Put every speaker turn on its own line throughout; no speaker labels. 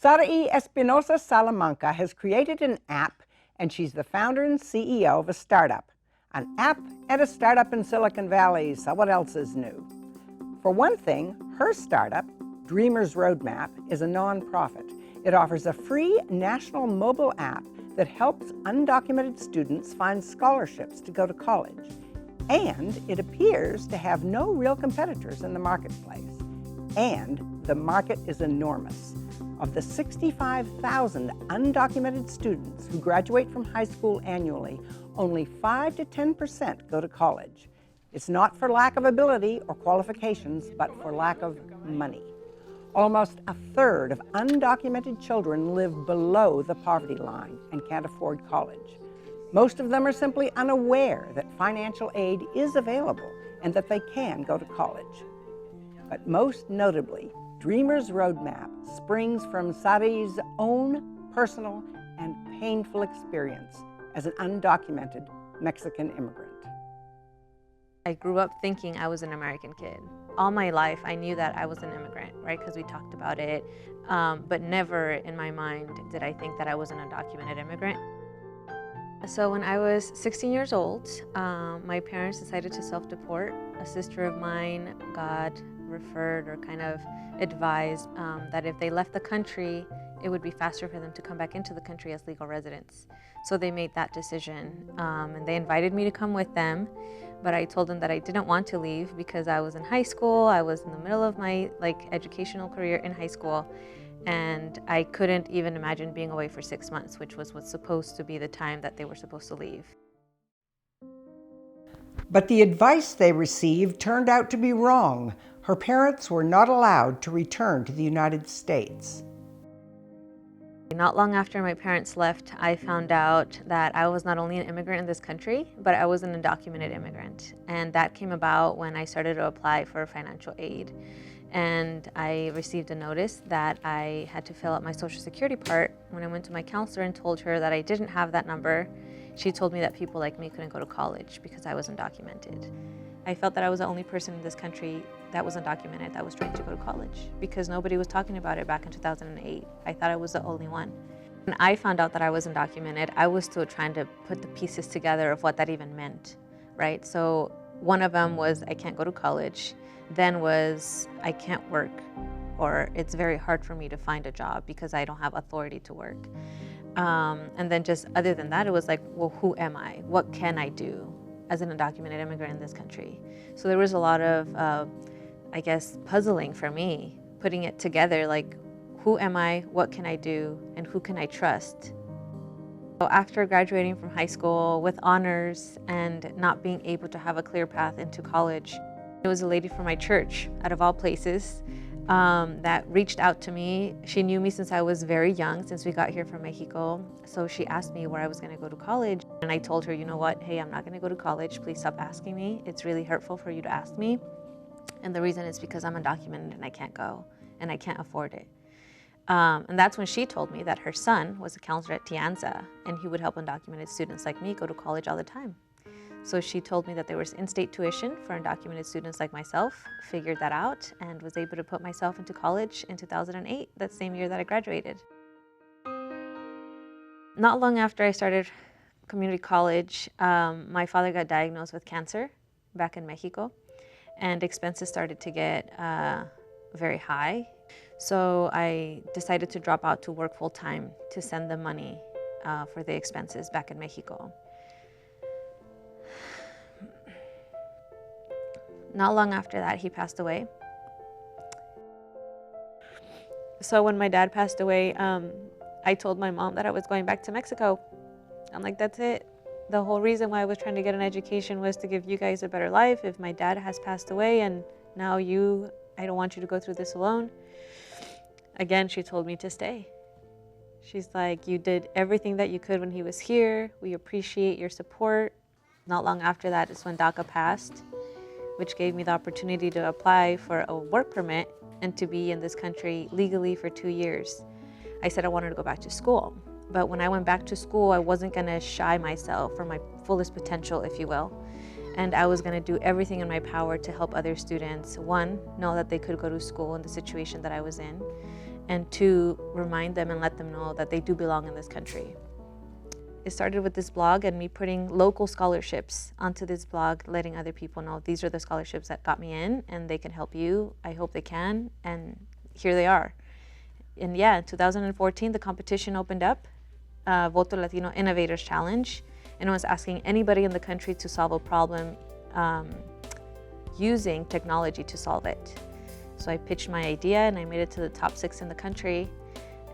Sarahi Espinosa Salamanca has created an app, and she's the founder and CEO of a startup. An app and a startup in Silicon Valley, so what else is new? For one thing, her startup, Dreamers Roadmap, is a nonprofit. It offers a free national mobile app that helps undocumented students find scholarships to go to college. And it appears to have no real competitors in the marketplace. And the market is enormous. Of the 65,000 undocumented students who graduate from high school annually, only 5 to 10% go to college. It's not for lack of ability or qualifications, but for lack of money. Almost a third of undocumented children live below the poverty line and can't afford college. Most of them are simply unaware that financial aid is available and that they can go to college. But most notably, Dreamers Roadmap springs from Sarahi's own personal and painful experience as an undocumented Mexican immigrant.
I grew up thinking I was an American kid. All my life, I knew that I was an immigrant, right? Because we talked about it, but never in my mind did I think that I was an undocumented immigrant. So when I was 16 years old, my parents decided to self-deport. A sister of mine got referred or kind of advised that if they left the country, it would be faster for them to come back into the country as legal residents. So they made that decision, and they invited me to come with them, but I told them that I didn't want to leave because I was in high school. I was in the middle of my educational career in high school, and I couldn't even imagine being away for 6 months, which was what's supposed to be the time that they were supposed to leave.
But the advice they received turned out to be wrong. Her parents were not allowed to return to the United States.
Not long after my parents left, I found out that I was not only an immigrant in this country, but I was an undocumented immigrant. And that came about when I started to apply for financial aid. And I received a notice that I had to fill out my Social Security part. When I went to my counselor and told her that I didn't have that number, she told me that people like me couldn't go to college because I was undocumented. I felt that I was the only person in this country that was undocumented that was trying to go to college because nobody was talking about it back in 2008. I thought I was the only one. When I found out that I was undocumented, I was still trying to put the pieces together of what that even meant, right? So one of them was I can't go to college, then was I can't work, or it's very hard for me to find a job because I don't have authority to work. And then just other than that, it was like, well, who am I? What can I do as an undocumented immigrant in this country? So there was a lot of, I guess, puzzling for me, putting it together, like, who am I, what can I do, and who can I trust? So after graduating from high school with honors and not being able to have a clear path into college, there was a lady from my church, out of all places, that reached out to me. She knew me since I was very young, since we got here from Mexico. So she asked me where I was going to go to college. And I told her, you know what, hey, I'm not going to go to college. Please stop asking me. It's really hurtful for you to ask me. And the reason is because I'm undocumented and I can't go and I can't afford it. And that's when she told me that her son was a counselor at Tianza and he would help undocumented students like me go to college all the time. So she told me that there was in-state tuition for undocumented students like myself, figured that out, and was able to put myself into college in 2008, that same year that I graduated. Not long after I started community college, my father got diagnosed with cancer back in Mexico, and expenses started to get very high. So I decided to drop out to work full-time to send the money for the expenses back in Mexico. Not long after that, he passed away. So when my dad passed away, I told my mom that I was going back to Mexico. I'm like, that's it. The whole reason why I was trying to get an education was to give you guys a better life. If my dad has passed away and now I don't want you to go through this alone. Again, she told me to stay. She's like, you did everything that you could when he was here. We appreciate your support. Not long after that is when DACA passed, which gave me the opportunity to apply for a work permit and to be in this country legally for 2 years. I said I wanted to go back to school. But when I went back to school, I wasn't gonna shy myself for my fullest potential, if you will. And I was gonna do everything in my power to help other students, one, know that they could go to school in the situation that I was in, and two, remind them and let them know that they do belong in this country. It started with this blog and me putting local scholarships onto this blog, letting other people know these are the scholarships that got me in and they can help you. I hope they can, and here they are. And yeah, in 2014, the competition opened up, Voto Latino Innovators Challenge, and it was asking anybody in the country to solve a problem using technology to solve it. So I pitched my idea and I made it to the top 6 in the country.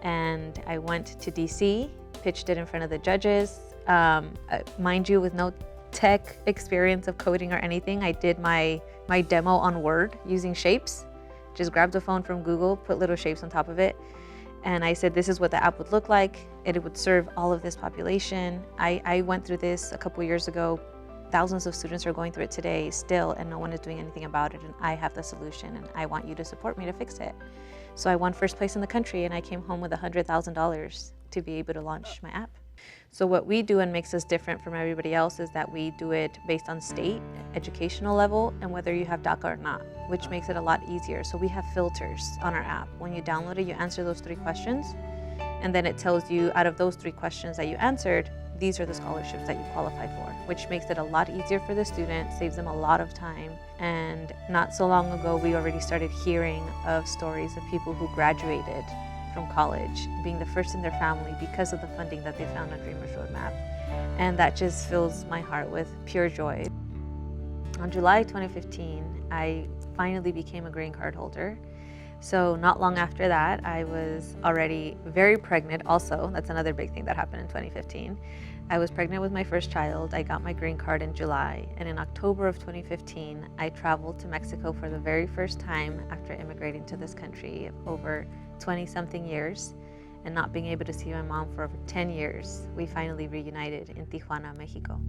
And I went to DC, pitched it in front of the judges. Mind you, with no tech experience of coding or anything, I did my demo on Word using shapes. Just grabbed a phone from Google, put little shapes on top of it. And I said, this is what the app would look like. It would serve all of this population. I went through this a couple years ago. Thousands of students are going through it today still, and no one is doing anything about it. And I have the solution, and I want you to support me to fix it. So I won first place in the country, and I came home with $100,000 to be able to launch my app. So what we do and makes us different from everybody else is that we do it based on state, educational level, and whether you have DACA or not, which makes it a lot easier. So we have filters on our app. When you download it, you answer those 3 questions, and then it tells you out of those 3 questions that you answered, these are the scholarships that you qualify for, which makes it a lot easier for the student, saves them a lot of time. And not so long ago, we already started hearing of stories of people who graduated from college, being the first in their family because of the funding that they found on Dreamers Roadmap. And that just fills my heart with pure joy. On July 2015, I finally became a green card holder. So not long after that, I was already very pregnant also. That's another big thing that happened in 2015. I was pregnant with my first child. I got my green card in July. And in October of 2015, I traveled to Mexico for the very first time after immigrating to this country over 20-something years and not being able to see my mom for over 10 years. We finally reunited in Tijuana, Mexico.